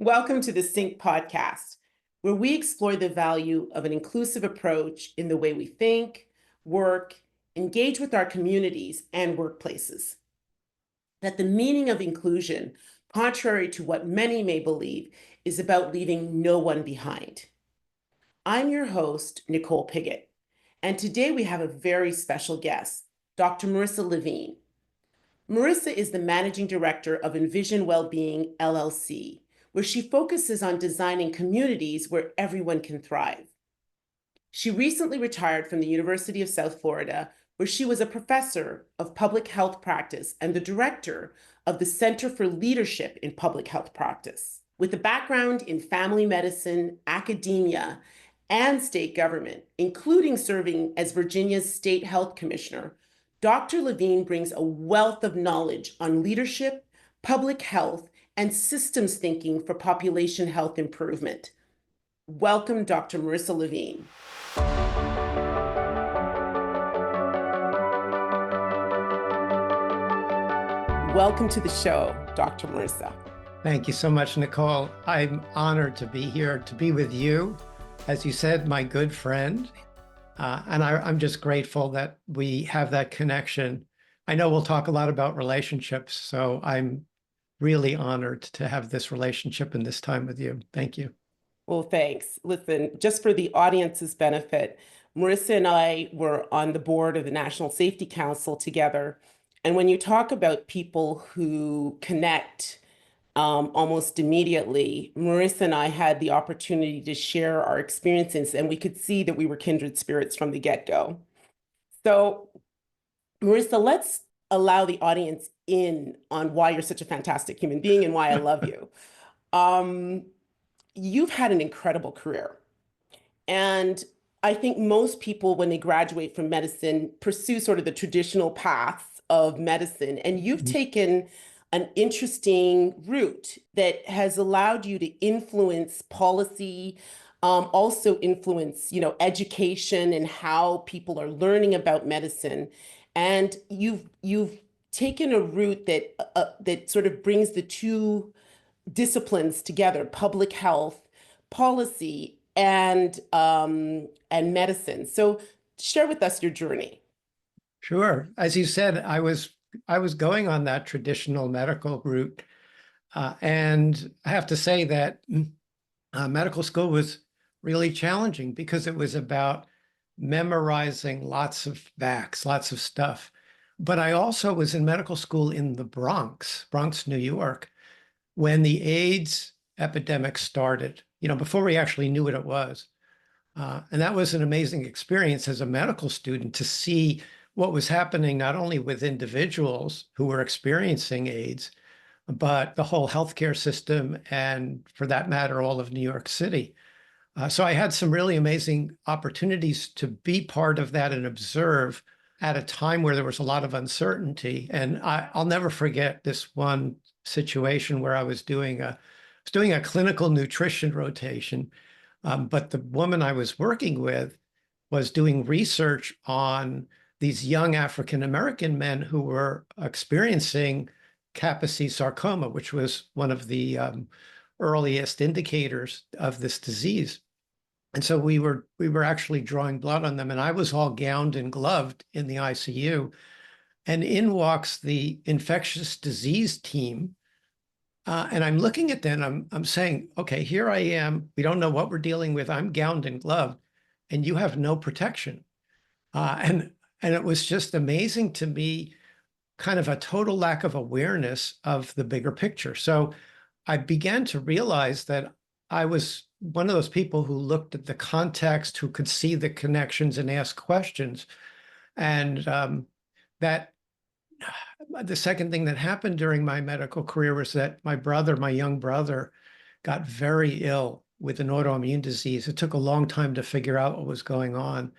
Welcome to the Sync podcast, where we explore the value of an inclusive approach in the way we think, work, engage with our communities and workplaces. That the meaning of inclusion, contrary to what many may believe, is about leaving no one behind. I'm your host, Nicole Piggott, and today we have a very special guest, Dr. Marissa Levine. Marissa is the managing director of Envision WellBeing, LLC, where she focuses on designing communities where everyone can thrive. She recently retired from the University of South Florida, where she was a professor of public health practice and the director of the Center for Leadership in Public Health Practice. With a background in family medicine, academia, and state government, including serving as Virginia's State Health Commissioner, Dr. Levine brings a wealth of knowledge on leadership, public health, and systems thinking for population health improvement. Welcome, Dr. Marissa Levine. Welcome to the show, Dr. Marissa. Thank you so much, Nicole. I'm honored to be here, to be with you, as you said, my good friend. And I'm just grateful that we have that connection. I know we'll talk a lot about relationships, so I'm really honored to have this relationship and this time with you. Thank you. Well, thanks. Listen, just for the audience's benefit, Marissa and I were on the board of the National Safety Council together. And when you talk about people who connect almost immediately, Marissa and I had the opportunity to share our experiences, and we could see that we were kindred spirits from the get-go. So, Marissa, let's allow the audience in on why you're such a fantastic human being and why I love you. You've had an incredible career. And I think most people, when they graduate from medicine, pursue sort of the traditional paths of medicine. And you've taken an interesting route that has allowed you to influence policy, also influence, education and how people are learning about medicine. And you've taken a route that sort of brings the two disciplines together: public health, policy, and medicine. So share with us your journey. Sure. As you said, I was going on that traditional medical route. And I have to say that medical school was really challenging because it was about memorizing lots of facts, lots of stuff. But I also was in medical school in the Bronx, New York, when the AIDS epidemic started, before we actually knew what it was. And that was an amazing experience as a medical student to see what was happening, not only with individuals who were experiencing AIDS, but the whole healthcare system, and for that matter, all of New York City. So I had some really amazing opportunities to be part of that and observe at a time where there was a lot of uncertainty. And I'll never forget this one situation where I was doing a clinical nutrition rotation, but the woman I was working with was doing research on these young African-American men who were experiencing Kaposi sarcoma, which was one of the earliest indicators of this disease. And so we were actually drawing blood on them, and I was all gowned and gloved in the ICU. And in walks the infectious disease team. And I'm looking at them, I'm saying, okay, here I am. We don't know what we're dealing with. I'm gowned and gloved, and you have no protection. And it was just amazing to me, kind of a total lack of awareness of the bigger picture. So I began to realize that I was one of those people who looked at the context, who could see the connections and ask questions. And that the second thing that happened during my medical career was that my young brother, got very ill with an autoimmune disease. It took a long time to figure out what was going on.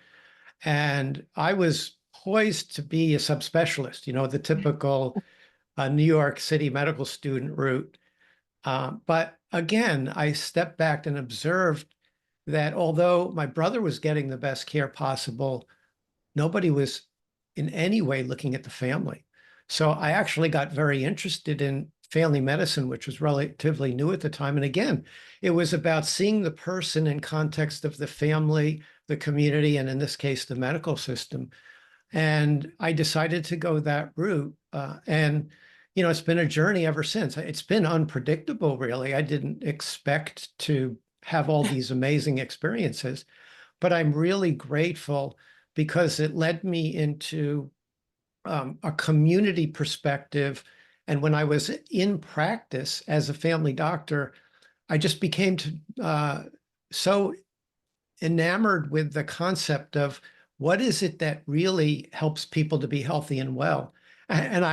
And I was poised to be a subspecialist, the typical New York City medical student route. But again, I stepped back and observed that although my brother was getting the best care possible, nobody was in any way looking at the family. So I actually got very interested in family medicine, which was relatively new at the time. And again, it was about seeing the person in context of the family, the community, and in this case, the medical system. And I decided to go that route. And, it's been a journey ever since. It's been unpredictable, really. I didn't expect to have all these amazing experiences, but I'm really grateful because it led me into a community perspective. And when I was in practice as a family doctor, I just became so enamored with the concept of what is it that really helps people to be healthy and well. And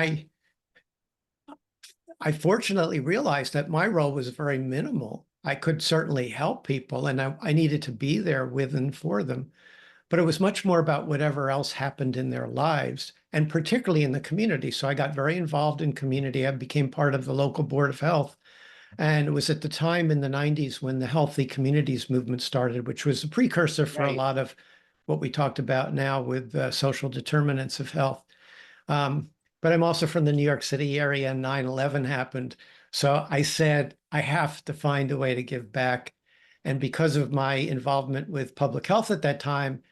I fortunately realized that my role was very minimal. I could certainly help people, and I needed to be there with and for them. But it was much more about whatever else happened in their lives, and particularly in the community. So I got very involved in community. I became part of the local board of health. And it was at the time in the 90s when the healthy communities movement started, which was a precursor for a Right. lot of what we talked about now with social determinants of health. Um, but I'm also from the New York City area, and 9/11 happened. So I said, I have to find a way to give back. And because of my involvement with public health at that time,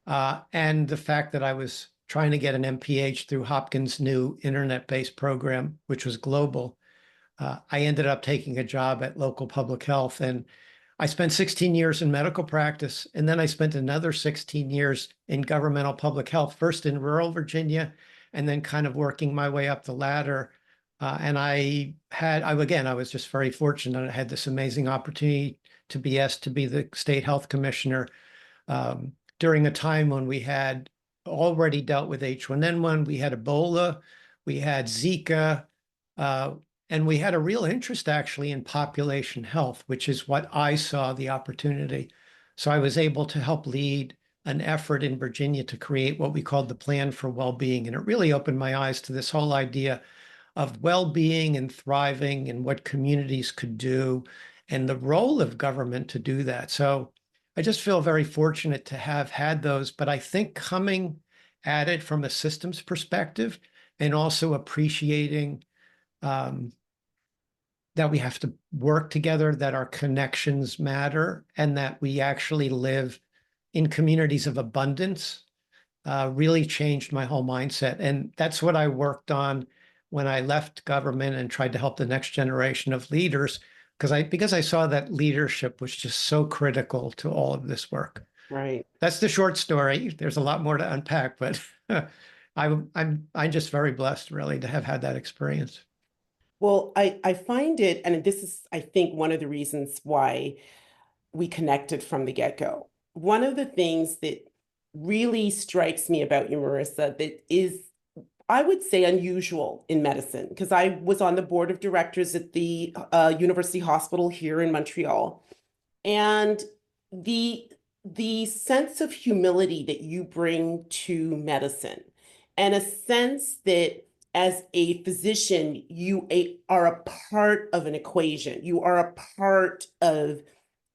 and the fact that I was trying to get an MPH through Hopkins' new internet-based program, which was global, I ended up taking a job at local public health. And I spent 16 years in medical practice, and then I spent another 16 years in governmental public health, first in rural Virginia, and then kind of working my way up the ladder. And I was just very fortunate. I had this amazing opportunity to be asked to be the state health commissioner during a time when we had already dealt with H1N1, we had Ebola, we had Zika, and we had a real interest actually in population health, which is what I saw the opportunity. So I was able to help lead an effort in Virginia to create what we called the Plan for Wellbeing. And it really opened my eyes to this whole idea of well-being and thriving and what communities could do and the role of government to do that. So I just feel very fortunate to have had those, but I think coming at it from a systems perspective and also appreciating that we have to work together, that our connections matter, and that we actually live in communities of abundance really changed my whole mindset. And that's what I worked on when I left government and tried to help the next generation of leaders, because I saw that leadership was just so critical to all of this work. Right. That's the short story. There's a lot more to unpack, but I'm just very blessed really to have had that experience. Well, I find it, and this is, I think, one of the reasons why we connected from the get-go. One of the things that really strikes me about you, Marissa, that is, I would say, unusual in medicine, because I was on the board of directors at the University Hospital here in Montreal, and the the sense of humility that you bring to medicine, and a sense that as a physician, are a part of an equation. You are a part of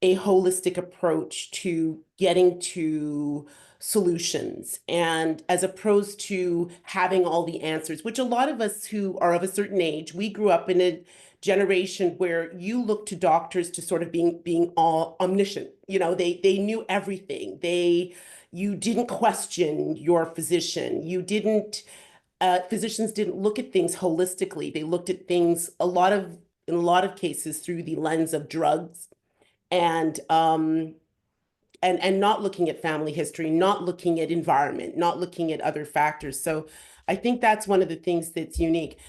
a holistic approach to getting to solutions, and as opposed to having all the answers, which a lot of us who are of a certain age, we grew up in a generation where you look to doctors to sort of being all omniscient. They knew everything. You didn't question your physician. You didn't Physicians didn't look at things holistically. They looked at things in a lot of cases through the lens of drugs, and not looking at family history, not looking at environment, not looking at other factors. So I think that's one of the things that's unique.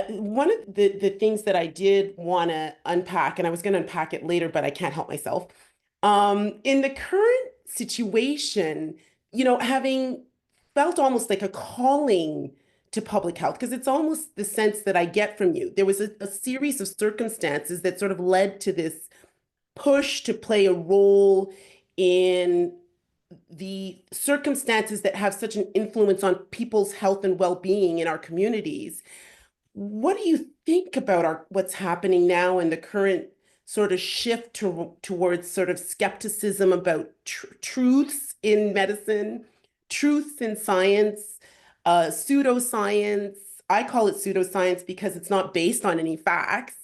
One of the things that I did want to unpack, and I was going to unpack it later, but I can't help myself. In the current situation, having felt almost like a calling to public health, because it's almost the sense that I get from you. There was a series of circumstances that sort of led to this push to play a role in the circumstances that have such an influence on people's health and well-being in our communities. What do you think about what's happening now in the current sort of shift towards sort of skepticism about truths in medicine, truths in science, pseudoscience, I call it pseudoscience because it's not based on any facts.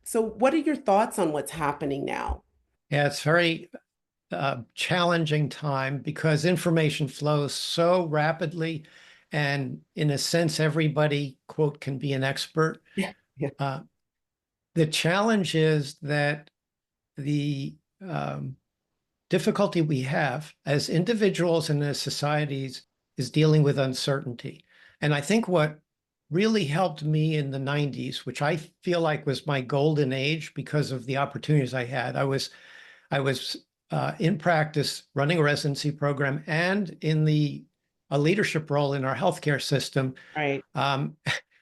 So what are your thoughts on what's happening now? Yeah, it's very challenging time because information flows so rapidly. And in a sense, everybody, quote, can be an expert. Yeah. Yeah. Uh, the challenge is that the difficulty we have as individuals and as societies is dealing with uncertainty. And I think what really helped me in the 90s, which I feel like was my golden age because of the opportunities I had. I was in practice running a residency program and in a leadership role in our healthcare system. Right. Um,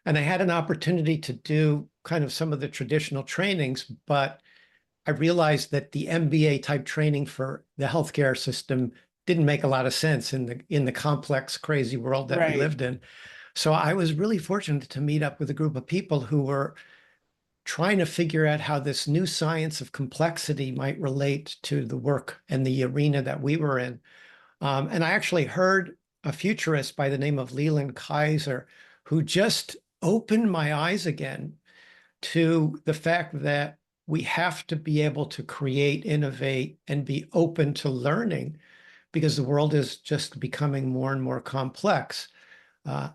and I had an opportunity to do kind of some of the traditional trainings, but I realized that the MBA type training for the healthcare system didn't make a lot of sense in the complex, crazy world that we Right. lived in. So I was really fortunate to meet up with a group of people who were trying to figure out how this new science of complexity might relate to the work and the arena that we were in. And I actually heard a futurist by the name of Leland Kaiser, who just opened my eyes again to the fact that we have to be able to create, innovate, and be open to learning because the world is just becoming more and more complex.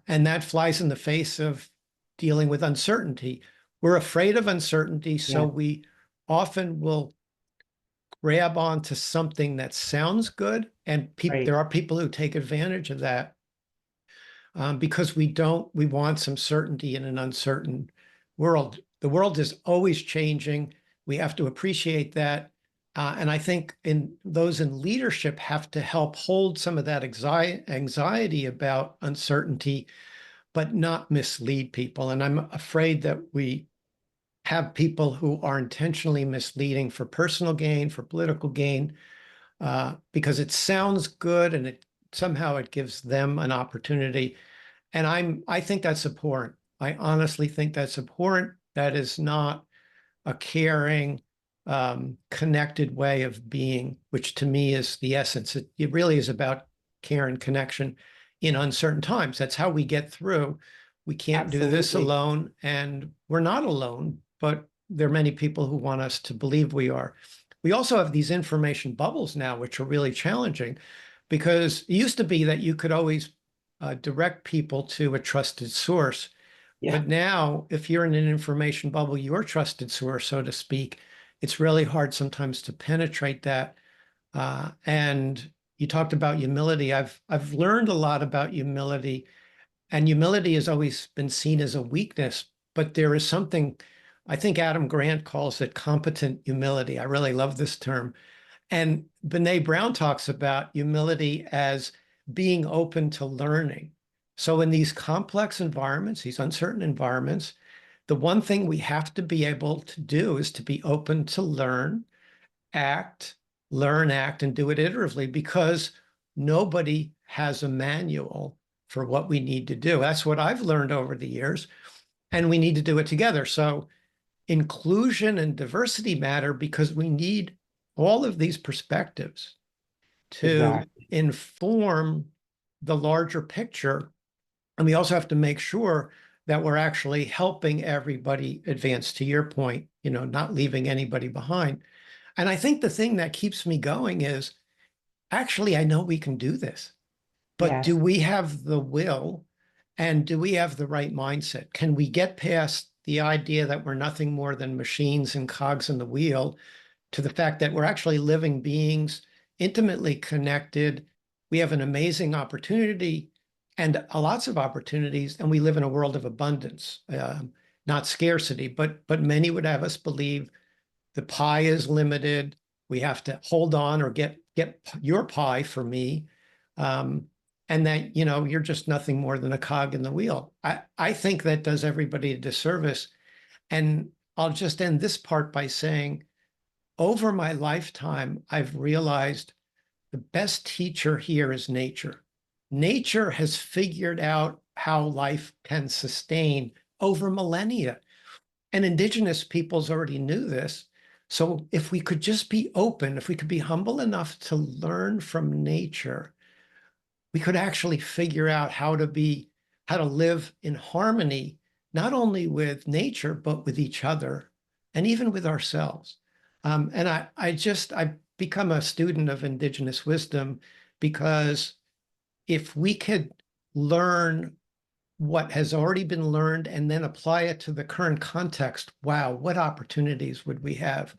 And that flies in the face of dealing with uncertainty. We're afraid of uncertainty, so Yeah. we often will grab onto something that sounds good. And Right. there are people who take advantage of that because we want some certainty in an uncertain world. The world is always changing. We have to appreciate that. And I think those in leadership have to help hold some of that anxiety about uncertainty, but not mislead people. And I'm afraid that we have people who are intentionally misleading for personal gain, for political gain, because it sounds good and somehow it gives them an opportunity. And I think that's abhorrent. I honestly think that's abhorrent. That is not a caring, connected way of being, which to me is the essence. It really is about care and connection in uncertain times. That's how we get through. We can't do this Absolutely. alone, and we're not alone, but there are many people who want us to believe we are. We also have these information bubbles now, which are really challenging because it used to be that you could always direct people to a trusted source. Yeah. But now, if you're in an information bubble, your trusted source, so to speak, it's really hard sometimes to penetrate that. And you talked about humility. I've learned a lot about humility, and humility has always been seen as a weakness, but there is something, I think Adam Grant calls it competent humility. I really love this term. And Brene Brown talks about humility as being open to learning. So in these complex environments, these uncertain environments, the one thing we have to be able to do is to be open to act, learn, act, and do it iteratively because nobody has a manual for what we need to do. That's what I've learned over the years, and we need to do it together. So inclusion and diversity matter because we need all of these perspectives to Exactly. inform the larger picture. And we also have to make sure that we're actually helping everybody advance, to your point, not leaving anybody behind. And I think the thing that keeps me going is actually, I know we can do this, but do Yes. we have the will and do we have the right mindset? Can we get past the idea that we're nothing more than machines and cogs in the wheel to the fact that we're actually living beings, intimately connected? We have an amazing opportunity and lots of opportunities, and we live in a world of abundance, not scarcity, but many would have us believe the pie is limited. We have to hold on or get your pie for me. And that, you're just nothing more than a cog in the wheel. I think that does everybody a disservice. And I'll just end this part by saying, over my lifetime, I've realized the best teacher here is nature. Nature has figured out how life can sustain over millennia. And indigenous peoples already knew this. So if we could just be open, if we could be humble enough to learn from nature, we could actually figure out how to be how to live in harmony, not only with nature, but with each other and even with ourselves. And I've become a student of indigenous wisdom because if we could learn what has already been learned and then apply it to the current context, wow, what opportunities would we have?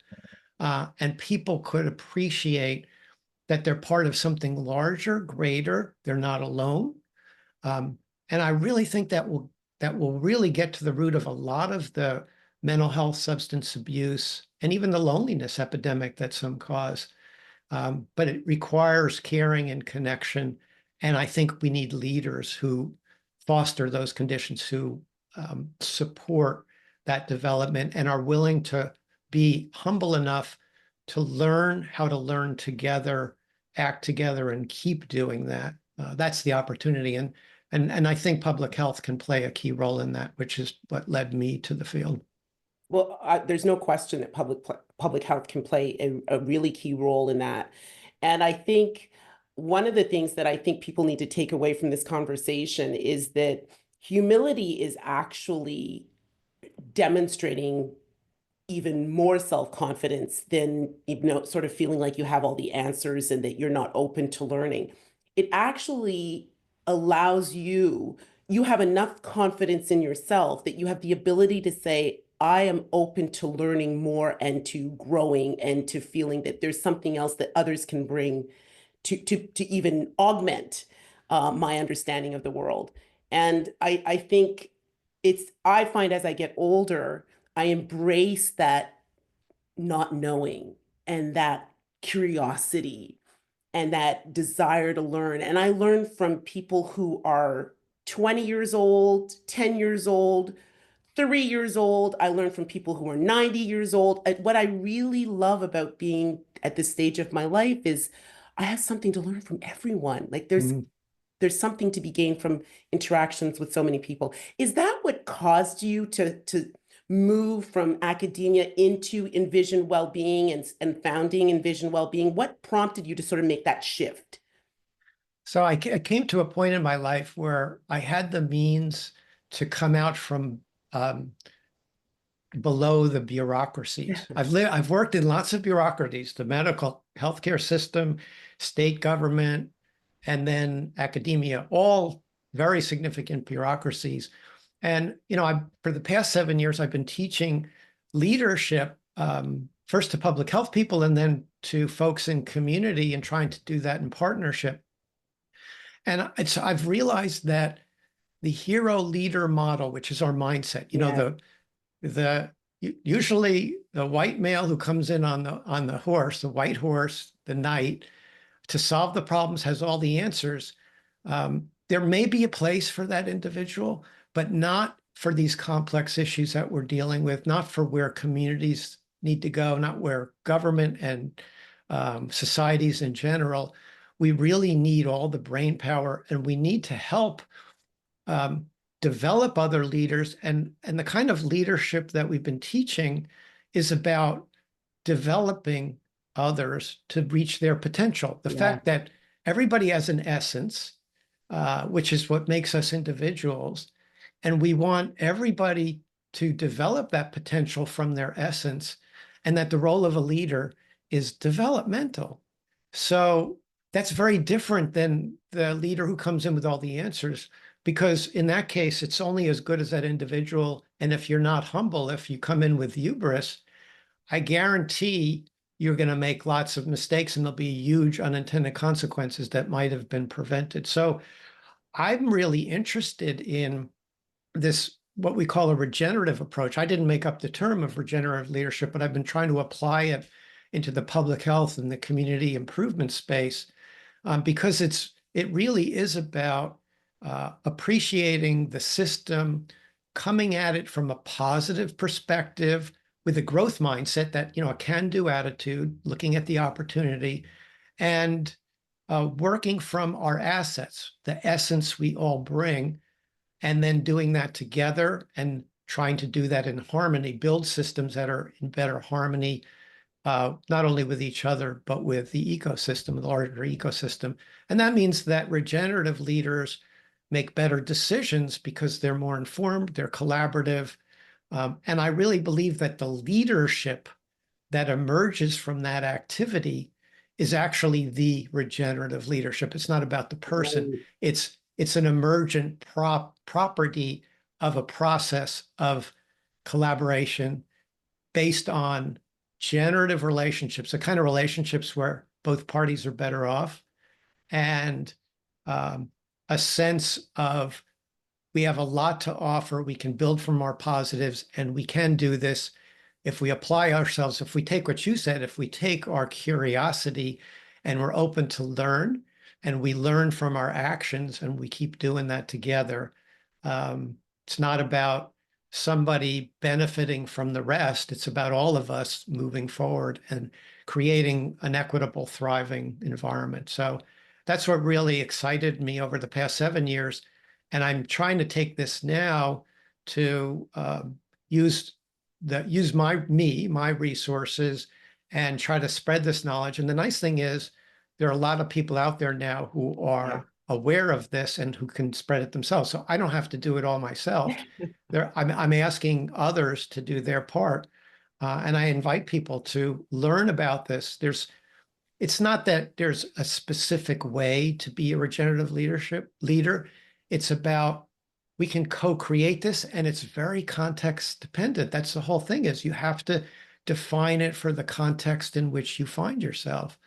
And people could appreciate that they're part of something larger, greater, they're not alone. And I really think that will really get to the root of a lot of the mental health, substance abuse, and even the loneliness epidemic that some cause. But it requires caring and connection. And I think we need leaders who foster those conditions, who support that development and are willing to be humble enough to learn how to learn together, act together, and keep doing that. That's the opportunity. And I think public health can play a key role in that, which is what led me to the field. Well, there's no question that public health can play a really key role in that. And I think one of the things that I think people need to take away from this conversation is that humility is actually demonstrating even more self-confidence than, sort of feeling like you have all the answers and that you're not open to learning. It actually allows you have enough confidence in yourself that you have the ability to say, I am open to learning more and to growing and to feeling that there's something else that others can bring to even augment my understanding of the world. And I think I find as I get older, I embrace that not knowing and that curiosity and that desire to learn. And I learn from people who are 20 years old, 10 years old, 3 years old. I learn from people who are 90 years old. What I really love about being at this stage of my life is I have something to learn from everyone. Like Mm. there's something to be gained from interactions with so many people. Is that what caused you to move from academia into Envision Wellbeing and founding Envision Wellbeing? What prompted you to sort of make that shift? So I came to a point in my life where I had the means to come out from um, below the bureaucracies. I've worked in lots of bureaucracies, the medical healthcare system, state government, and then academia, all very significant bureaucracies. And, for the past 7 years, I've been teaching leadership, first to public health people and then to folks in community and trying to do that in partnership. And I've realized that the hero leader model, which is our mindset, Yeah. the usually the white male who comes in on the horse, the white horse, the knight, to solve the problems, has all the answers. There may be a place for that individual, but not for these complex issues that we're dealing with, not for where communities need to go, not where government and societies in general. We really need all the brain power, and we need to help um, develop other leaders. And the kind of leadership that we've been teaching is about developing others to reach their potential. The Yeah. fact that everybody has an essence, which is what makes us individuals, and we want everybody to develop that potential from their essence, and that the role of a leader is developmental. So that's very different than the leader who comes in with all the answers, because in that case, it's only as good as that individual. And if you're not humble, if you come in with hubris, I guarantee you're going to make lots of mistakes and there'll be huge unintended consequences that might have been prevented. So I'm really interested in this, what we call a regenerative approach. I didn't make up the term of regenerative leadership, but I've been trying to apply it into the public health and the community improvement space, because it really is about appreciating the system, coming at it from a positive perspective with a growth mindset, that, a can-do attitude, looking at the opportunity, and working from our assets, the essence we all bring, and then doing that together and trying to do that in harmony, build systems that are in better harmony, not only with each other, but with the ecosystem, the larger ecosystem. And that means that regenerative leaders make better decisions because they're more informed, they're collaborative. And I really believe that the leadership that emerges from that activity is actually the regenerative leadership. It's not about the person. Right. It's an emergent property of a process of collaboration based on generative relationships, the kind of relationships where both parties are better off, and a sense of we have a lot to offer. We can build from our positives, and we can do this if we apply ourselves, if we take what you said, if we take our curiosity and we're open to learn, and we learn from our actions, and we keep doing that together. It's not about somebody benefiting from the rest. It's about all of us moving forward and creating an equitable, thriving environment. So that's what really excited me over the past 7 years. And I'm trying to take this now to use my resources and try to spread this knowledge. And the nice thing is there are a lot of people out there now who are aware of this and who can spread it themselves. So I don't have to do it all myself. I'm asking others to do their part. And I invite people to learn about this. It's not that there's a specific way to be a regenerative leader. It's about we can co-create this, and it's very context dependent. That's the whole thing, is you have to define it for the context in which you find yourself.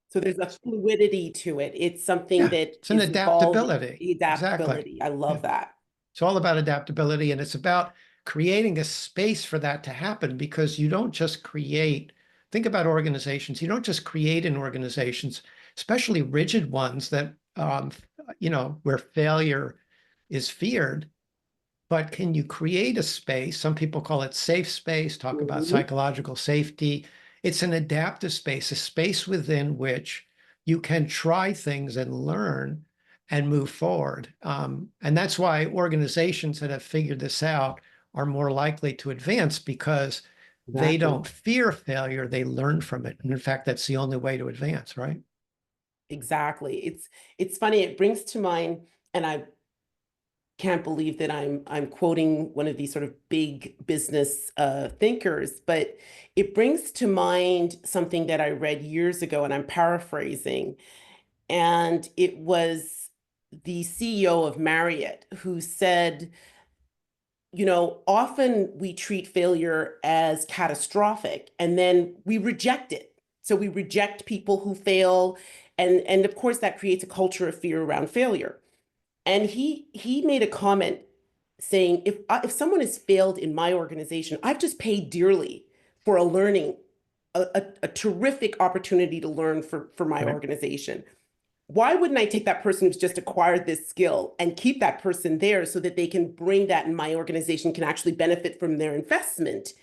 So there's a fluidity to it. It's something that It's an is evolving. adaptability. Adaptability. Exactly. I love that. It's all about adaptability, and it's about creating a space for that to happen, because you don't just create. Think about organizations. You don't just create in organizations, especially rigid ones that, where failure is feared. But can you create a space? Some people call it safe space, talk about psychological safety. It's an adaptive space, a space within which you can try things and learn and move forward. And that's why organizations that have figured this out are more likely to advance, because they don't fear failure, they learn from it. And in fact, that's the only way to advance, right? Exactly. It's funny. It brings to mind, and I can't believe that I'm quoting one of these sort of big business thinkers, but it brings to mind something that I read years ago, and I'm paraphrasing. And it was the CEO of Marriott who said, often we treat failure as catastrophic, and then we reject it. So we reject people who fail, and of course that creates a culture of fear around failure. And he made a comment saying, if someone has failed in my organization, I've just paid dearly for a terrific opportunity to learn for my organization. Why wouldn't I take that person who's just acquired this skill and keep that person there so that they can bring that, and my organization can actually benefit from their investment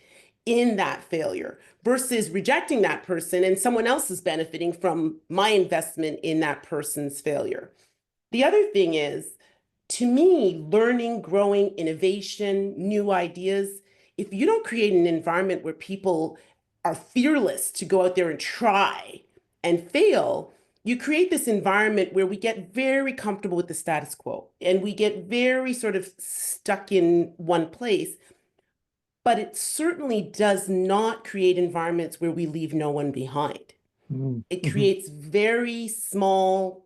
in that failure, versus rejecting that person and someone else is benefiting from my investment in that person's failure. The other thing is, to me, learning, growing, innovation, new ideas, if you don't create an environment where people are fearless to go out there and try and fail, you create this environment where we get very comfortable with the status quo and we get very sort of stuck in one place. But it certainly does not create environments where we leave no one behind. It creates very small,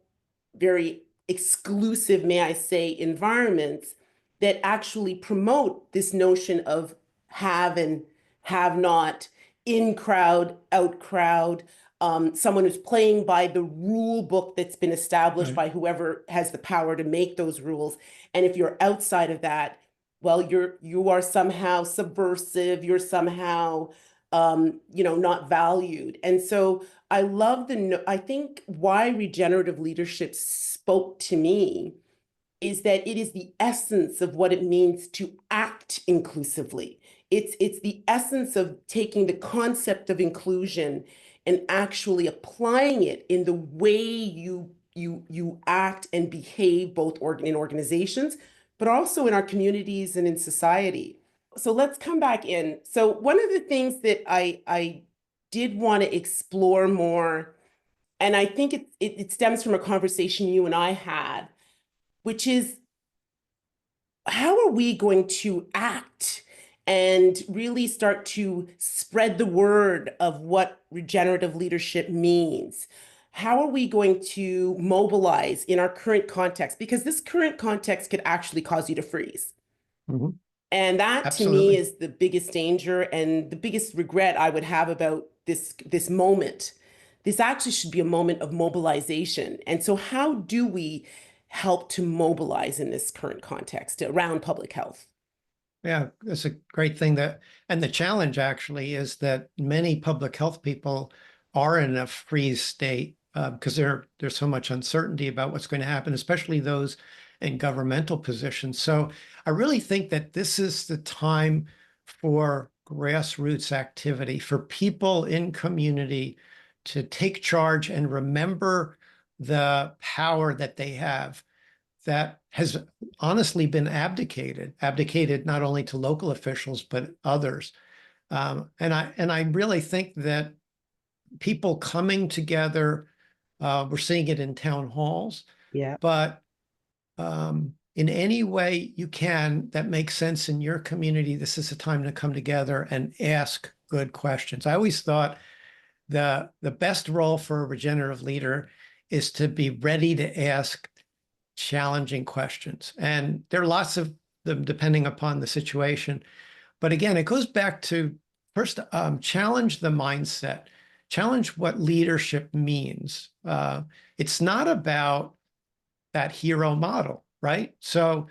very exclusive, may I say, environments that actually promote this notion of have and have not, in crowd, out crowd, someone who's playing by the rule book that's been established by whoever has the power to make those rules. And if you're outside of that, well, you are somehow subversive, you're somehow not valued. And so I love I think why regenerative leadership spoke to me is that it is the essence of what it means to act inclusively. It's the essence of taking the concept of inclusion and actually applying it in the way you act and behave, both in organizations, but also in our communities and in society. So let's come back in. So one of the things that I did want to explore more, and I think it stems from a conversation you and I had, which is how are we going to act and really start to spread the word of what regenerative leadership means? How are we going to mobilize in our current context? Because this current context could actually cause you to freeze. Mhm. And that to me Absolutely. is the biggest danger and the biggest regret I would have about this moment. This actually should be a moment of mobilization. And so how do we help to mobilize in this current context around public health? Yeah, that's a great thing and the challenge actually is that many public health people are in a freeze state because there's so much uncertainty about what's going to happen, especially those in governmental positions. So I really think that this is the time for grassroots activity, for people in community to take charge and remember the power that they have that has honestly been abdicated not only to local officials, but others. And I really think that people coming together, we're seeing it in town halls, Yeah. but in any way you can that makes sense in your community, this is a time to come together and ask good questions. I always thought the best role for a regenerative leader is to be ready to ask challenging questions. And there are lots of them depending upon the situation. But again, it goes back to first challenge the mindset, challenge what leadership means. It's not about that hero model, right? So,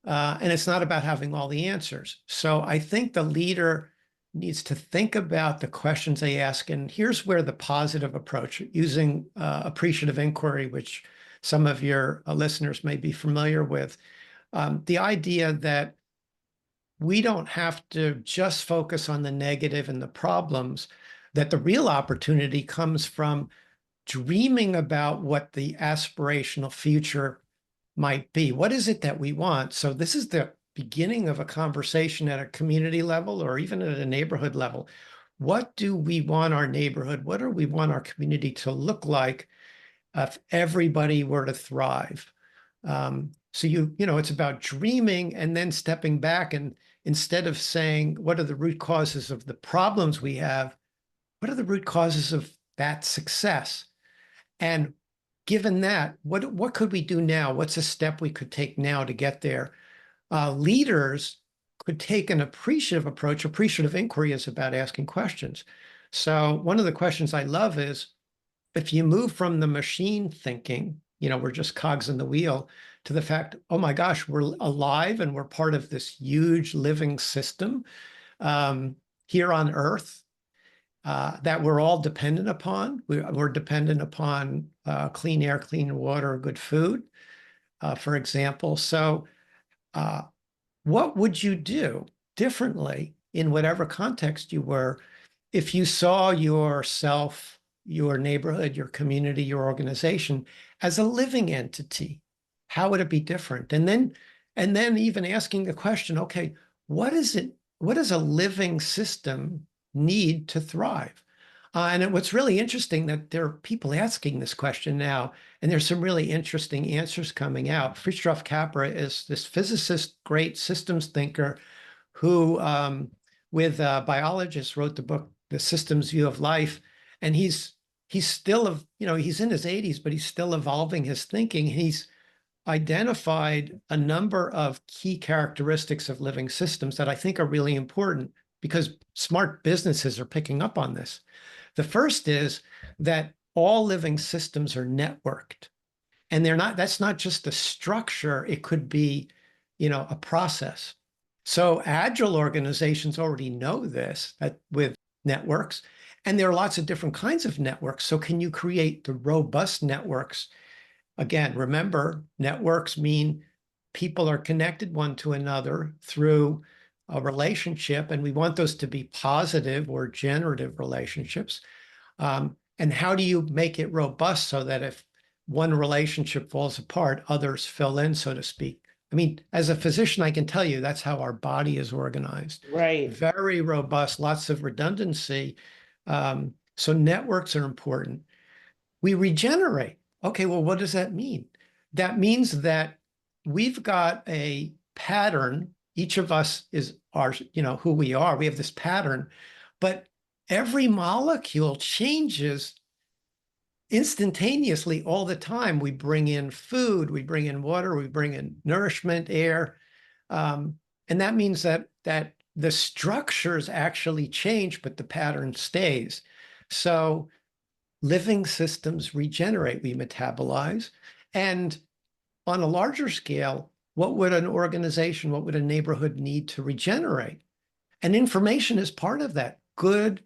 and it's not about having all the answers. So I think the leader needs to think about the questions they ask. And here's where the positive approach, using appreciative inquiry, which some of your listeners may be familiar with, the idea that we don't have to just focus on the negative and the problems, that the real opportunity comes from dreaming about what the aspirational future might be. What is it that we want? So this is the beginning of a conversation at a community level or even at a neighborhood level. What do we want our neighborhood? What do we want our community to look like if everybody were to thrive? So it's about dreaming and then stepping back and instead of saying, what are the root causes of the problems we have? What are the root causes of that success? And given that, what could we do now? What's a step we could take now to get there? Leaders could take an appreciative approach. Appreciative inquiry is about asking questions. So one of the questions I love is, if you move from the machine thinking, we're just cogs in the wheel, to the fact, oh my gosh, we're alive and we're part of this huge living system here on Earth that we're all dependent upon. We're dependent upon clean air, clean water, good food, for example. So what would you do differently in whatever context you were if you saw yourself, your neighborhood, your community, your organization as a living entity? How would it be different? And then even asking the question, okay, what does a living system need to thrive? And what's really interesting that there are people asking this question now, and there's some really interesting answers coming out. Fritjof Capra is this physicist, great systems thinker who, with biologists, wrote the book The Systems View of Life, and he's still he's in his 80s, but he's still evolving his thinking. He's identified a number of key characteristics of living systems that I think are really important because smart businesses are picking up on this. The first is that all living systems are networked. And that's not just a structure, it could be, a process. So agile organizations already know this with networks, and there are lots of different kinds of networks. So can you create the robust networks? Again, remember, networks mean people are connected one to another through a relationship, and we want those to be positive or generative relationships. And how do you make it robust so that if one relationship falls apart, others fill in, so to speak? I mean, as a physician, I can tell you that's how our body is organized. Right. Very robust, lots of redundancy. So networks are important. We regenerate. Okay, well, what does that mean? That means that we've got a pattern. Each of us is who we are. We have this pattern, but every molecule changes instantaneously all the time. We bring in food, we bring in water, we bring in nourishment, air. And that means that the structures actually change, but the pattern stays. So living systems regenerate, we metabolize. And on a larger scale, what would an organization, what would a neighborhood need to regenerate? And information is part of that. Good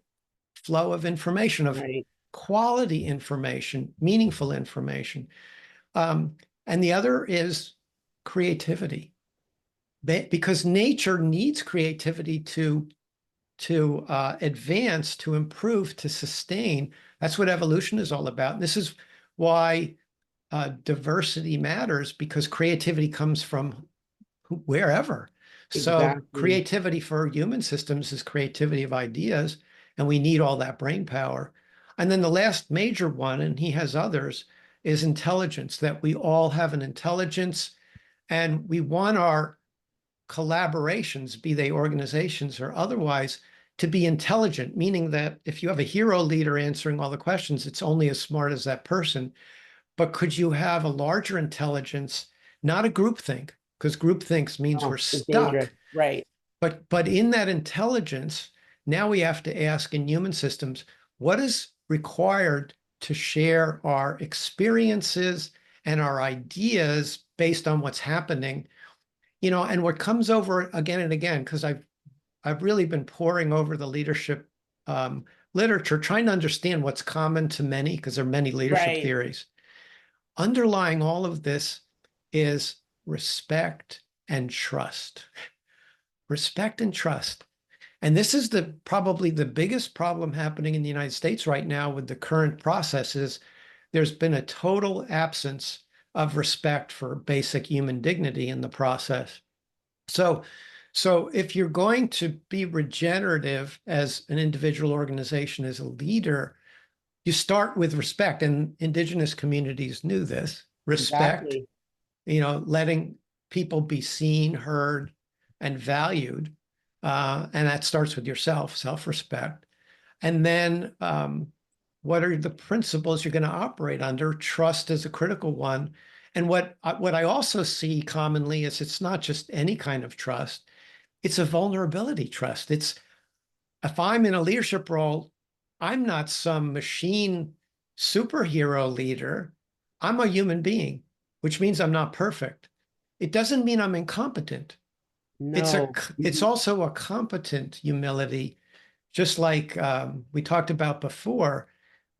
flow of information, of quality information, meaningful information. And the other is creativity, because nature needs creativity to advance, to improve, to sustain. That's what evolution is all about. And this is why diversity matters, because creativity comes from wherever. So creativity for human systems is creativity of ideas, and we need all that brain power. And then the last major one, and he has others, is intelligence, that we all have an intelligence, and we want our collaborations, be they organizations or otherwise, to be intelligent, meaning that if you have a hero leader answering all the questions, it's only as smart as that person. But could you have a larger intelligence, not a groupthink, because groupthink means we're stuck. Dangerous. Right. But in that intelligence, now we have to ask in human systems, what is required to share our experiences and our ideas based on what's happening? And what comes over again and again, because I've really been poring over the leadership literature, trying to understand what's common to many, because there are many leadership theories. Underlying all of this is respect and trust. Respect and trust. And this is probably the biggest problem happening in the United States right now with the current processes. There's been a total absence of respect for basic human dignity in the process. So if you're going to be regenerative as an individual organization, as a leader, you start with respect. And indigenous communities knew this. Respect, letting people be seen, heard, and valued. And that starts with yourself, self-respect. And then what are the principles you're going to operate under? Trust is a critical one. And what I also see commonly is it's not just any kind of trust. It's a vulnerability trust. It's, if I'm in a leadership role, I'm not some machine superhero leader. I'm a human being, which means I'm not perfect. It doesn't mean I'm incompetent. No. It's also a competent humility, just like we talked about before.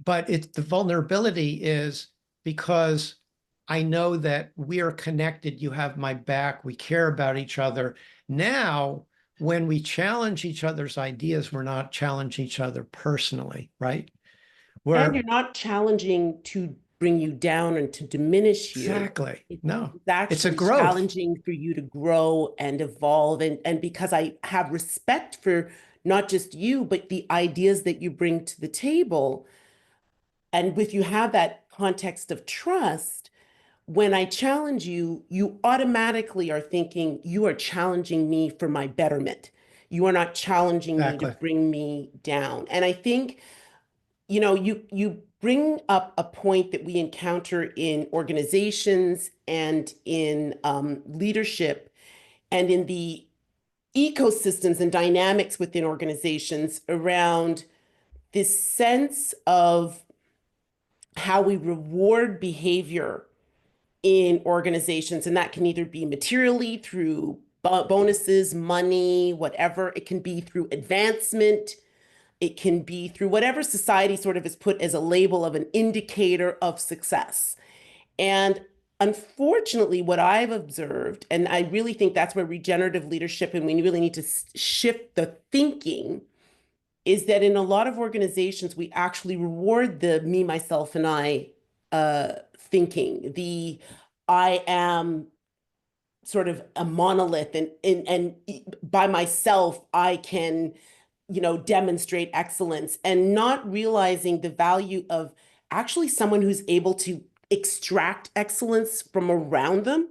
But the vulnerability is because I know that we are connected. You have my back. We care about each other. Now, when we challenge each other's ideas, we're not challenging each other personally, right? And you're not challenging to bring you down and to diminish you. Exactly. No, it's actually it's a growth. Challenging for you to grow and evolve. And because I have respect for not just you, but the ideas that you bring to the table. And if you have that context of trust, when I challenge you, you automatically are thinking you are challenging me for my betterment. You are not challenging me to bring me down. And I think, you bring up a point that we encounter in organizations and in leadership and in the ecosystems and dynamics within organizations around this sense of how we reward behavior in organizations. And that can either be materially through bonuses, money, whatever. It can be through advancement. It can be through whatever society sort of is put as a label of an indicator of success. And unfortunately, what I've observed, and I really think that's where regenerative leadership, and we really need to shift the thinking, is that in a lot of organizations, we actually reward the me, myself, and I thinking. The I am sort of a monolith, and by myself, I can, demonstrate excellence, and not realizing the value of actually someone who's able to extract excellence from around them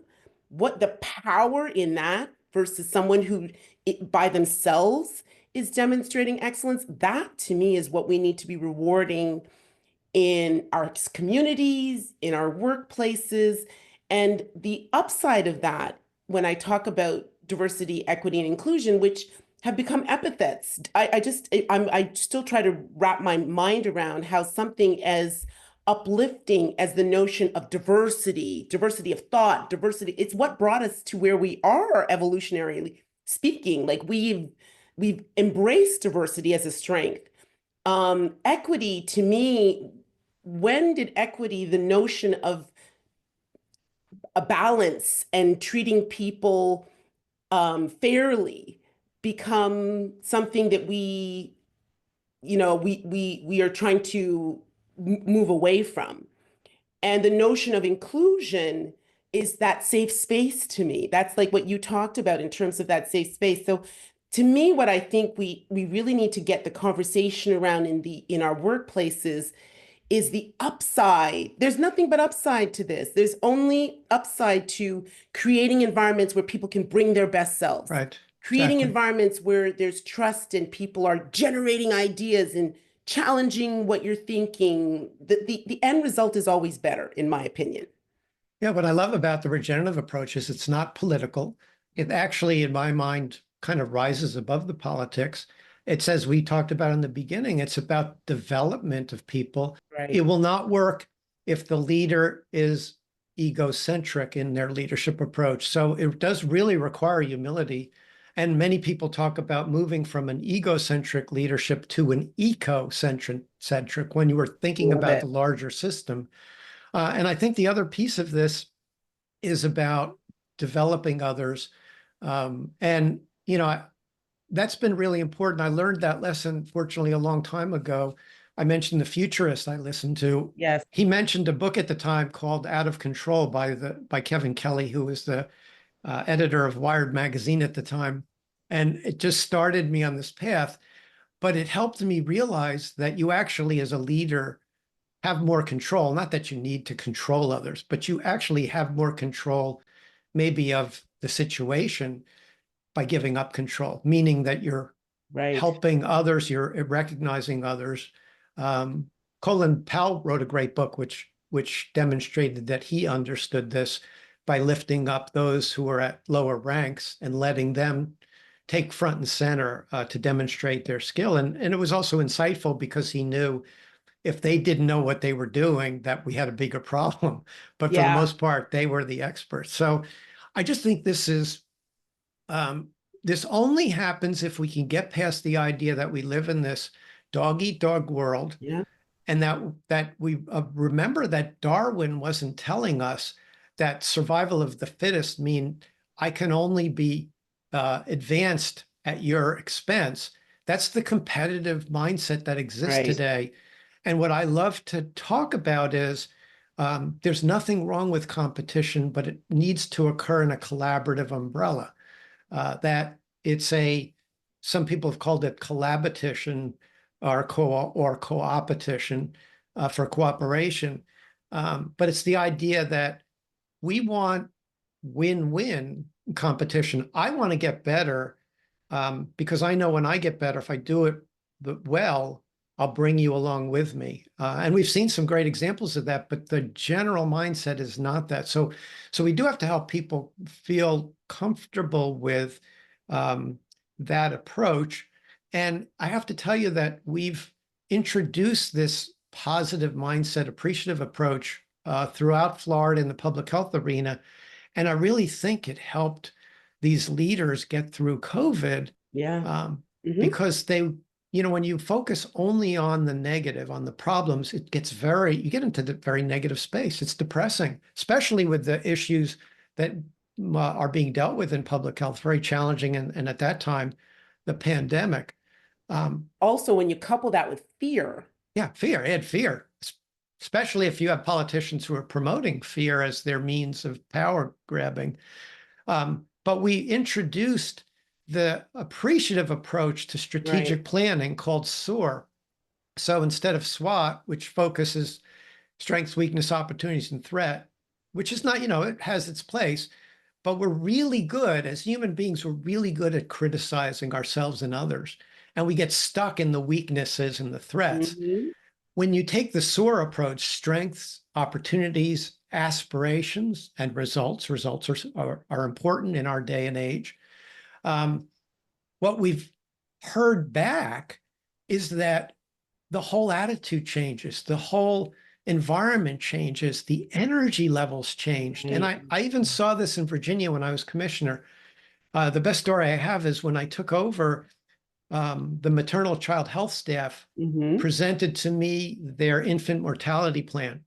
what the power in that versus someone who by themselves is demonstrating excellence, that to me is what we need to be rewarding in our communities, in our workplaces. And the upside of that, when I talk about diversity, equity, and inclusion, which have become epithets, I still try to wrap my mind around how something as uplifting as the notion of diversity, diversity of thought, diversity, it's what brought us to where we are evolutionarily speaking. Like we've embraced diversity as a strength. Equity to me, when did equity, the notion of a balance and treating people fairly, become something that we are trying to move away from? And the notion of inclusion is that safe space to me. That's like what you talked about in terms of that safe space. So to me, what I think we really need to get the conversation around in our workplaces is the upside. There's nothing but upside to this. There's only upside to creating environments where people can bring their best selves. Right. Creating Exactly. environments where there's trust and people are generating ideas and challenging what you're thinking. The end result is always better, in my opinion. Yeah, what I love about the regenerative approach is it's not political. It actually, in my mind, kind of rises above the politics. It's, as we talked about in the beginning, it's about development of people. It Right. will not work if the leader is egocentric in their leadership approach. So it does really require humility. And many people talk about moving from an egocentric leadership to an eco-centric when you were thinking Love about the it. larger system. And I think the other piece of this is about developing others. And, that's been really important. I learned that lesson, fortunately, a long time ago. I mentioned the futurist I listened to. Yes. He mentioned a book at the time called Out of Control by Kevin Kelly, who was the editor of Wired magazine at the time. And it just started me on this path. But it helped me realize that you actually, as a leader, have more control. Not that you need to control others, but you actually have more control maybe of the situation by giving up control, meaning that you're Right. helping others, you're recognizing others. Colin Powell wrote a great book which demonstrated that he understood this by lifting up those who are at lower ranks and letting them take front and center to demonstrate their skill. And it was also insightful because he knew if they didn't know what they were doing, that we had a bigger problem. But for the Yeah. most part, they were the experts. So I just think this only happens if we can get past the idea that we live in this dog eat dog world, Yeah. and that we remember that Darwin wasn't telling us that survival of the fittest mean I can only be advanced at your expense. That's the competitive mindset that exists Right. today. And what I love to talk about is there's nothing wrong with competition, but it needs to occur in a collaborative umbrella. That it's some people have called it collaboration or co-opetition for cooperation. But it's the idea that we want win-win competition. I want to get better because I know when I get better, if I do it well, I'll bring you along with me. And we've seen some great examples of that, but the general mindset is not that. So we do have to help people feel comfortable with that approach. And I have to tell you that we've introduced this positive mindset, appreciative approach throughout Florida in the public health arena. And I really think it helped these leaders get through COVID Yeah. Hmm. because when you focus only on the negative, on the problems, you get into the very negative space. It's depressing, especially with the issues that are being dealt with in public health, very challenging. And at that time, the pandemic. Also, when you couple that with fear. Yeah, fear, add fear, especially if you have politicians who are promoting fear as their means of power grabbing. But we introduced the appreciative approach to Right. strategic planning called SOAR. So instead of SWOT, which focuses strengths, weakness, opportunities, and threat, which is not, it has its place, but we're really good as human beings. We're really good at criticizing ourselves and others, and we get stuck in the weaknesses and the threats. Mhm. When you take the SOAR approach, strengths, opportunities, aspirations, and results, are important in our day and age. What we've heard back is that the whole attitude changes, the whole environment changes, the energy levels changed. And Right. I even saw this in Virginia when I was commissioner. The best story I have is when I took over, the maternal child health staff Mhm. presented to me their infant mortality plan.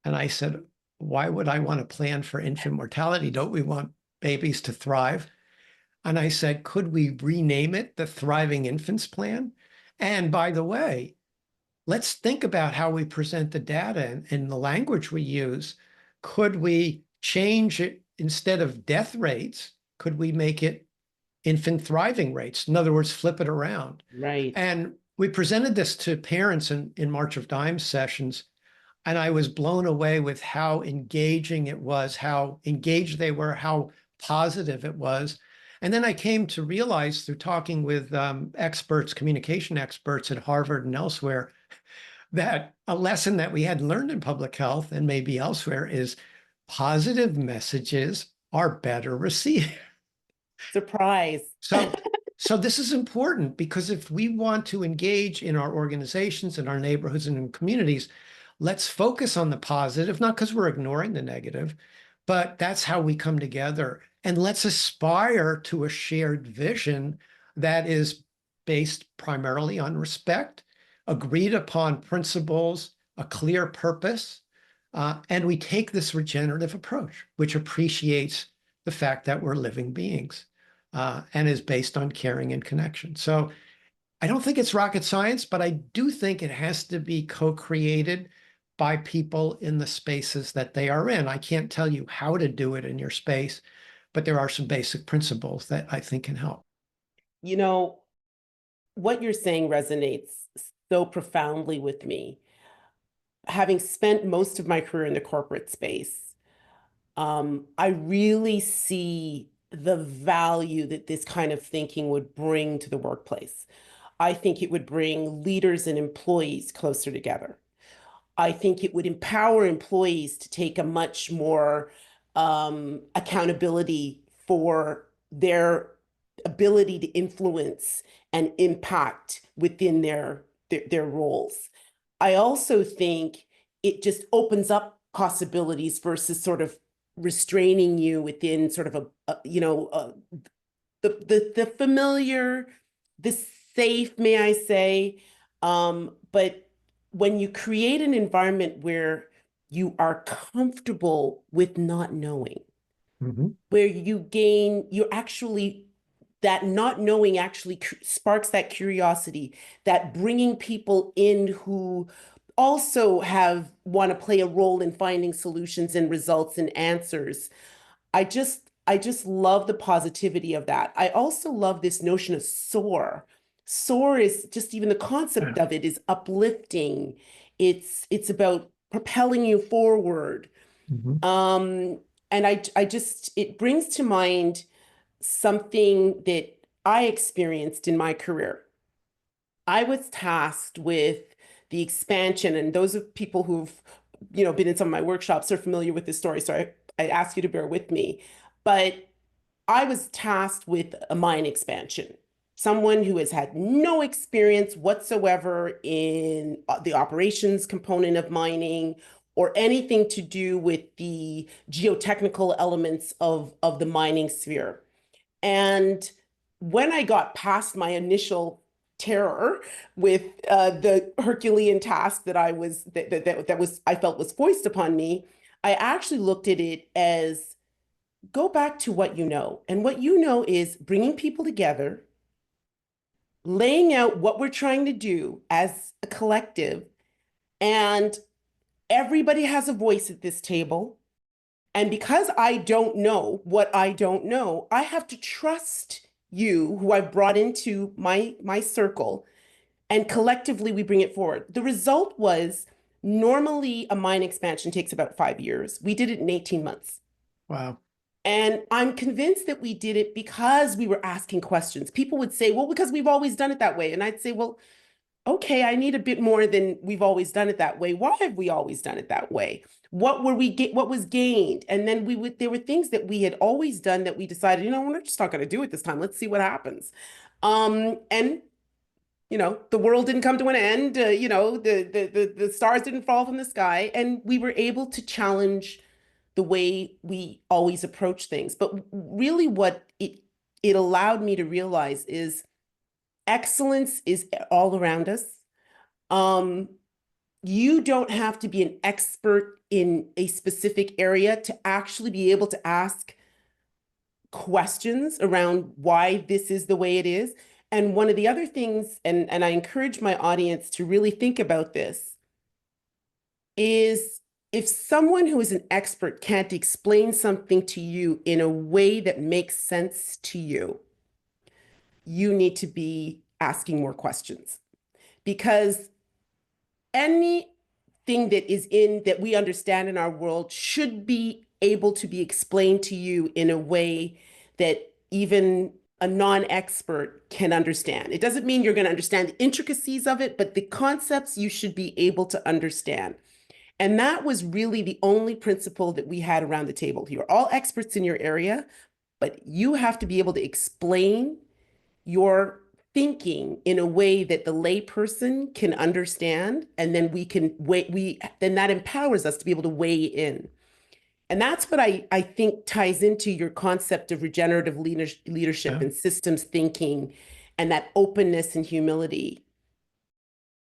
And I said, why would I want to plan for infant mortality? Don't we want babies to thrive? And I said, could we rename it the Thriving Infants Plan? And by the way, let's think about how we present the data and the language we use. Could we change it instead of death rates? Could we make it infant thriving rates? In other words, flip it around. Right. And we presented this to parents in March of Dimes sessions. And I was blown away with how engaging it was, how engaged they were, how positive it was. And then I came to realize through talking with experts, communication experts at Harvard and elsewhere, that a lesson that we had learned in public health and maybe elsewhere is positive messages are better received. Surprise. So, so this is important because if we want to engage in our organizations, in our neighborhoods, and in communities, let's focus on the positive, not because we're ignoring the negative, but that's how we come together. And let's aspire to a shared vision that is based primarily on respect, agreed upon principles, a clear purpose. And we take this regenerative approach, which appreciates the fact that we're living beings and is based on caring and connection. So I don't think it's rocket science, but I do think it has to be co-created by people in the spaces that they are in. I can't tell you how to do it in your space, but there are some basic principles that I think can help. You know, what you're saying resonates so profoundly with me. Having spent most of my career in the corporate space, I really see the value that this kind of thinking would bring to the workplace. I think it would bring leaders and employees closer together. I think it would empower employees to take a much more accountability for their ability to influence and impact within their roles. I also think it just opens up possibilities versus sort of restraining you within sort of the familiar, the safe, may I say. But when you create an environment where you are comfortable with not knowing, Mhm. where you're actually, that not knowing actually sparks that curiosity, that bringing people in who also have want to play a role in finding solutions and results and answers. I just love the positivity of that. I also love this notion of soar. Soar is just, even the concept Yeah. of it is uplifting. It's about propelling you forward. Mhm. Um, and I just, it brings to mind something that I experienced in my career. I was tasked with the expansion, and those of people who've, been in some of my workshops are familiar with this story, so I ask you to bear with me. But I was tasked with a mine expansion. Someone who has had no experience whatsoever in the operations component of mining or anything to do with the geotechnical elements of the mining sphere. And when I got past my initial terror with the Herculean task that I felt was foisted upon me, I actually looked at it as, go back to what you know. And what you know is bringing people together, laying out what we're trying to do as a collective, and everybody has a voice at this table. And because I don't know what I don't know, I have to trust you, who I've brought into my circle, and collectively we bring it forward. The result was, normally a mine expansion takes about 5 years. We did it in 18 months. Wow. And I'm convinced that we did it because we were asking questions. People would say, well, because we've always done it that way. And I'd say, well, okay, I need a bit more than we've always done it that way. Why have we always done it that way? What was gained? And then there were things that we had always done that we decided, we're just not going to do it this time. Let's see what happens. And the world didn't come to an end. The stars didn't fall from the sky, and we were able to challenge the way we always approach things. But really, what it allowed me to realize is excellence is all around us. You don't have to be an expert in a specific area to actually be able to ask questions around why this is the way it is. And one of the other things, and I encourage my audience to really think about this, is if someone who is an expert can't explain something to you in a way that makes sense to you, you need to be asking more questions, because anything that we understand in our world should be able to be explained to you in a way that even a non-expert can understand. It doesn't mean you're going to understand the intricacies of it, but the concepts you should be able to understand. And that was really the only principle that we had around the table. You're all experts in your area, but you have to be able to explain your thinking in a way that the layperson can understand, and then then that empowers us to be able to weigh in. And that's what I think ties into your concept of regenerative leadership Yeah. and systems thinking, and that openness and humility.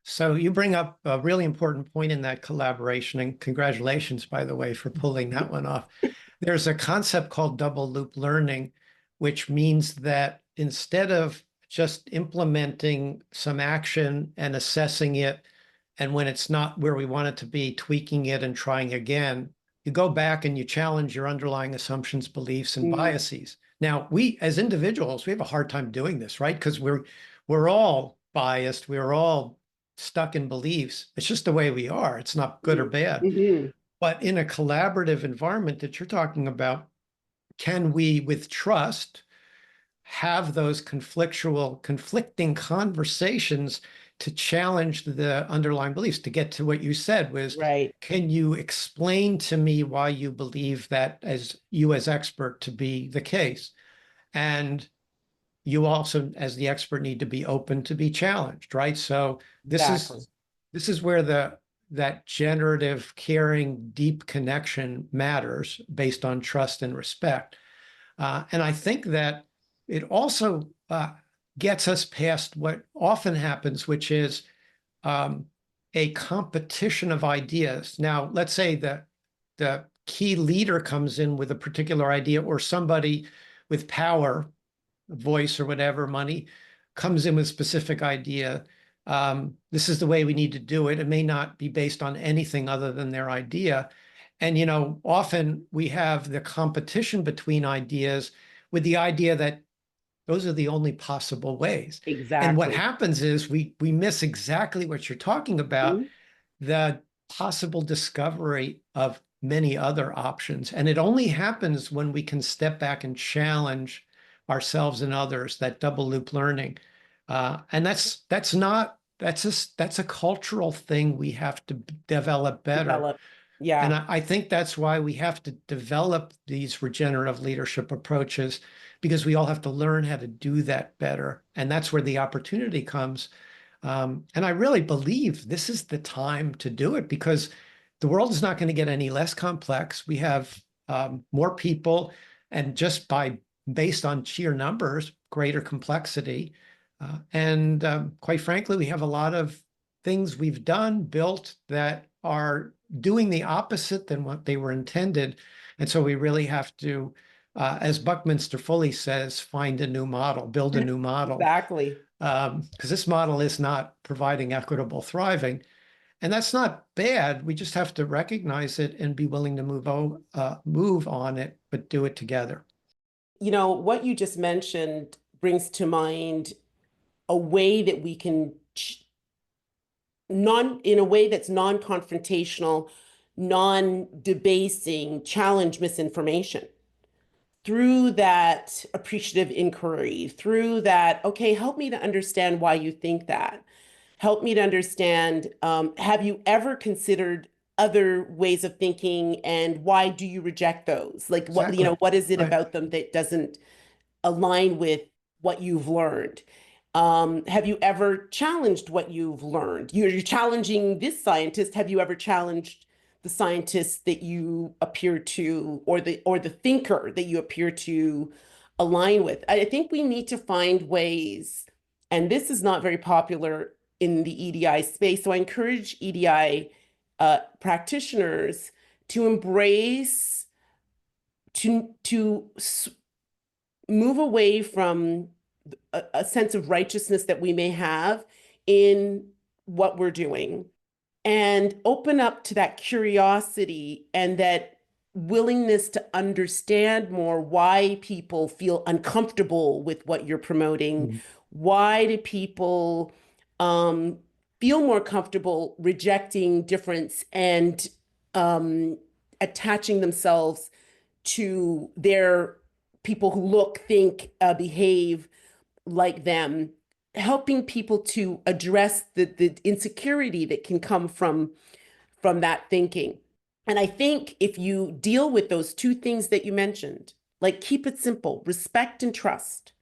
So you bring up a really important point in that collaboration, and congratulations, by the way, for pulling that one off. There's a concept called double loop learning, which means that instead of just implementing some action and assessing it, and when it's not where we want it to be, tweaking it and trying again, you go back and you challenge your underlying assumptions, beliefs, and biases. Now, we as individuals, we have a hard time doing this, right? Because we're all biased, we're all stuck in beliefs. It's just the way we are. It's not good or bad. But in a collaborative environment that you're talking about, can we, with trust, have those conflicting conversations to challenge the underlying beliefs, to get to what you said was, Right. can you explain to me why you believe that as expert to be the case? And you also, as the expert, need to be open to be challenged, right? So Exactly. this is where that generative, caring, deep connection matters based on trust and respect. And I think that it also gets us past what often happens, which is a competition of ideas. Now, let's say the key leader comes in with a particular idea, or somebody with power, voice or whatever, money, comes in with a specific idea. This is the way we need to do it. It may not be based on anything other than their idea. And, often we have the competition between ideas with the idea that those are the only possible ways. And what Exactly. happens is we miss exactly what you're talking about, Mhm. the possible discovery of many other options. And it only happens when we can step back and challenge ourselves and others, that double loop learning. And that's a cultural thing we have to develop better. Develop. And Yeah. I think that's why we have to develop these regenerative leadership approaches, because we all have to learn how to do that better. And that's where the opportunity comes. And I really believe this is the time to do it, because the world is not going to get any less complex. We have more people, and just based on sheer numbers, greater complexity. And quite frankly, we have a lot of things we've built that are doing the opposite than what they were intended. And so we really have to, as Buckminster Fully says, find a new model, build a new model. Exactly. Because this model is not providing equitable thriving. And that's not bad. We just have to recognize it and be willing to move on it, but do it together. What you just mentioned brings to mind a way that we can in a way that's non-confrontational, non-debasing, challenge misinformation. through that appreciative inquiry, through that, okay, help me to understand why you think that. Help me to understand, have you ever considered other ways of thinking and why do you reject those? Like what, Exactly. what is it Right. about them that doesn't align with what you've learned? Have you ever challenged what you've learned? You're challenging this scientist. Have you ever challenged the scientist that you appear to, or the thinker that you appear to align with? I think we need to find ways, and this is not very popular in the EDI space. So I encourage EDI practitioners to embrace to move away from a sense of righteousness that we may have in what we're doing and open up to that curiosity and that willingness to understand more why people feel uncomfortable with what you're promoting. Mhm. Why do people um, feel more comfortable rejecting difference and attaching themselves to their people who look, think, behave like them, helping people to address the insecurity that can come from that thinking. And I think if you deal with those two things that you mentioned, like keep it simple, respect and trust.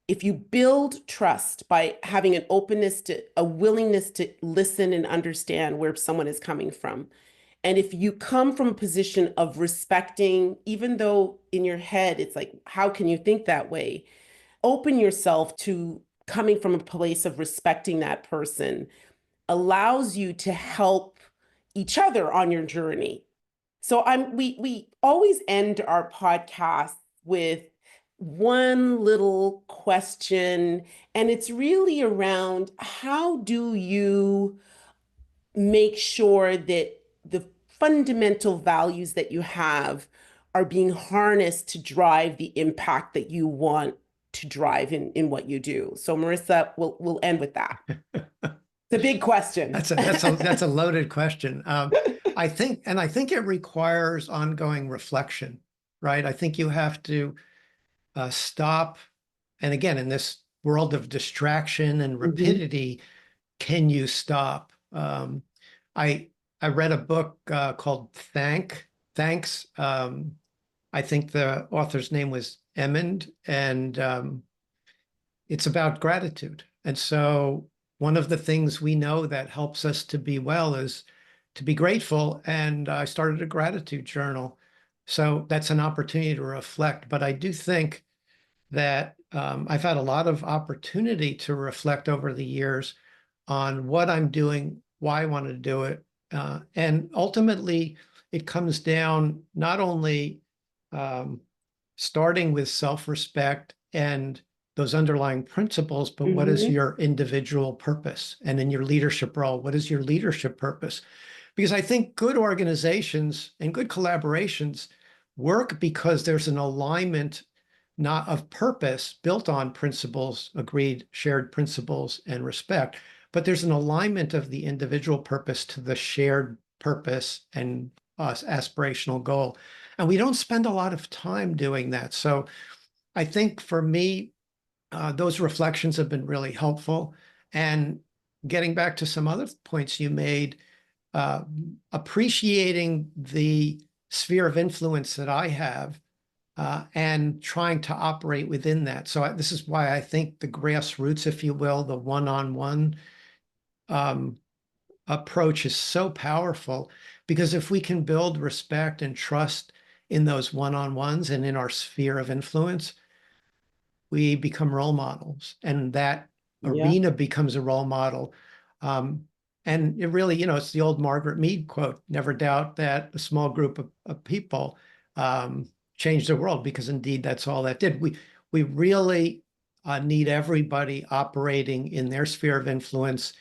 If you build trust by having an openness to a willingness to listen and understand where someone is coming from, and if you come from a position of respecting, even though in your head it's like, how can you think that way? Open yourself to coming from a place of respecting that person allows you to help each other on your journey. So we always end our podcast with one little question, and it's really around how do you make sure that the fundamental values that you have are being harnessed to drive the impact that you want to drive in what you do. So Marissa, we'll end with that. It's a big question. That's a loaded question. I think it requires ongoing reflection, right? I think you have to stop. And again, in this world of distraction and Mhm. rapidity, can you stop? I I read a book called Thanks. I think the author's name was Emmond, and it's about gratitude. And so one of the things we know that helps us to be well is to be grateful. And I started a gratitude journal. So that's an opportunity to reflect. But I do think that I've had a lot of opportunity to reflect over the years on what I'm doing, why I want to do it. And ultimately, it comes down not only um, starting with self-respect and those underlying principles, but what is Mhm. your individual purpose? And in your leadership role, what is your leadership purpose? Because I think good organizations and good collaborations work because there's an alignment not of purpose built on principles, agreed, shared principles and respect, but there's an alignment of the individual purpose to the shared purpose and aspirational goal. And we don't spend a lot of time doing that. So I think for me, those reflections have been really helpful. And getting back to some other points you made, uh, appreciating the sphere of influence that I have and trying to operate within that. So this is why I think the grassroots, if you will, the one-on-one um, approach is so powerful, because if we can build respect and trust in those one-on-ones and in our sphere of influence, we become role models, and that Yeah. arena becomes a role model. Um, and it really, it's the old Margaret Mead quote, never doubt that a small group of people changed the world, because indeed that's all that did. We really need everybody operating in their sphere of influence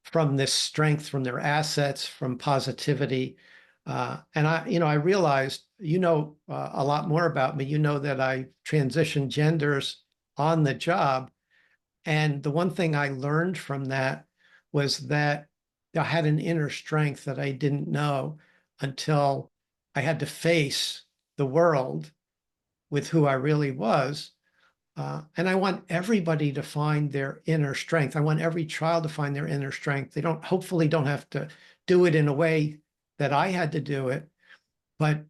from this strength, from their assets, from positivity. And I realized, a lot more about me. You know that I transitioned genders on the job. And the one thing I learned from that was that I had an inner strength that I didn't know until I had to face the world with who I really was. And I want everybody to find their inner strength. I want every child to find their inner strength. They hopefully don't have to do it in a way that I had to do it. But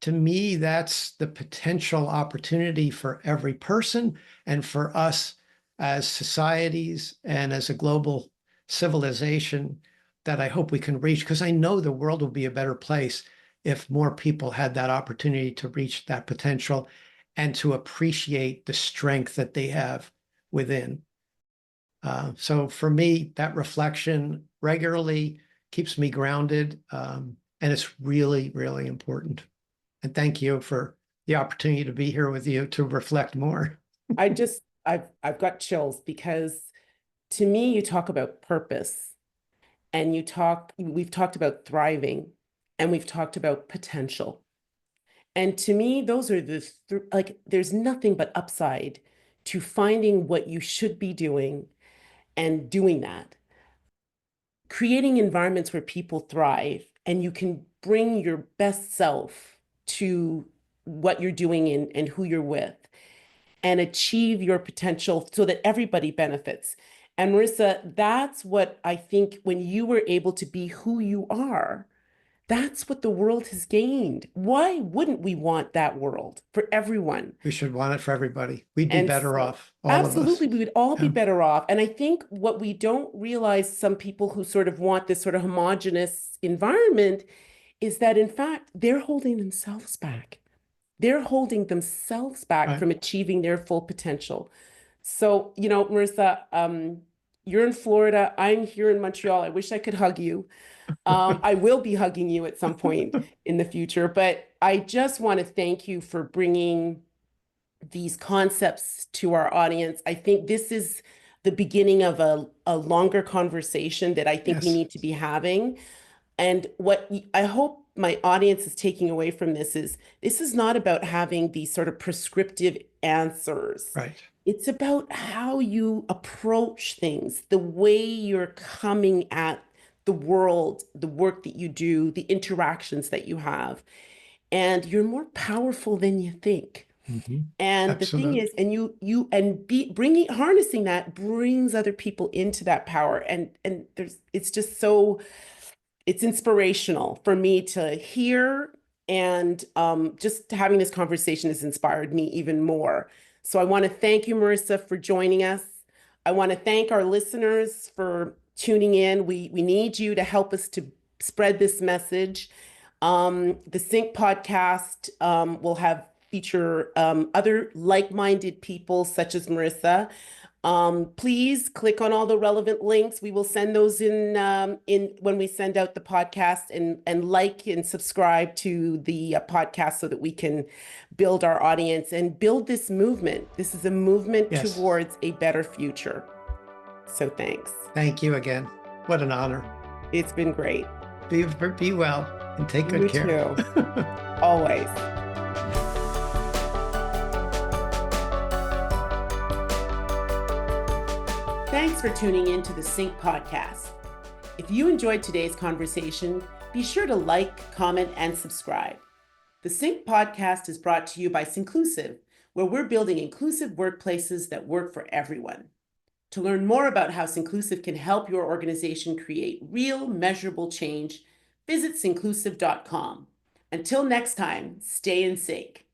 to me, that's the potential opportunity for every person and for us as societies and as a global civilization that I hope we can reach, because I know the world will be a better place if more people had that opportunity to reach that potential and to appreciate the strength that they have within. So for me, that reflection regularly keeps me grounded, and it's really, really important. And thank you for the opportunity to be here with you to reflect more. I've got chills, because to me, you talk about purpose, and we've talked about thriving, and we've talked about potential. And to me, those are like, there's nothing but upside to finding what you should be doing and doing that. Creating environments where people thrive and you can bring your best self to what you're doing and who you're with, and achieve your potential so that everybody benefits. And Marissa, that's what I think, when you were able to be who you are, that's what the world has gained. Why wouldn't we want that world for everyone? We should want it for everybody. We'd be And better so, off, all of us. absolutely, we would all be Yeah. better off. And I think what we don't realize, some people who sort of want this sort of homogenous environment, is that in fact, they're holding themselves back. They're holding themselves back Right. from achieving their full potential. So, Marissa, you're in Florida. I'm here in Montreal. I wish I could hug you. I will be hugging you at some point in the future, but I just want to thank you for bringing these concepts to our audience. I think this is the beginning of a longer conversation that I think we Yes. need to be having. And what I hope my audience is taking away from this is not about having these sort of prescriptive answers. Right. It's about how you approach things, the way you're coming at the world, the work that you do, the interactions that you have. And you're more powerful than you think. Mm-hmm. And the thing Absolutely. is, harnessing that brings other people into that power. And it's just so, it's inspirational for me to hear, and just having this conversation has inspired me even more. So I want to thank you, Marissa, for joining us. I want to thank our listeners for tuning in. We need you to help us to spread this message. The Sync podcast will feature other like-minded people such as Marissa. Please click on all the relevant links. We will send those in when we send out the podcast, and like and subscribe to the podcast so that we can build our audience and build this movement. This is a movement Yes. towards a better future. So thanks. Thank you again. What an honor. It's been great. Be well and take good You care. too. Always. Thanks for tuning in to the Sync podcast. If you enjoyed today's conversation, be sure to like, comment, and subscribe. The Sync podcast is brought to you by Synclusiv, where we're building inclusive workplaces that work for everyone. To learn more about how Synclusiv can help your organization create real, measurable change, visit synclusiv.com. Until next time, stay in sync.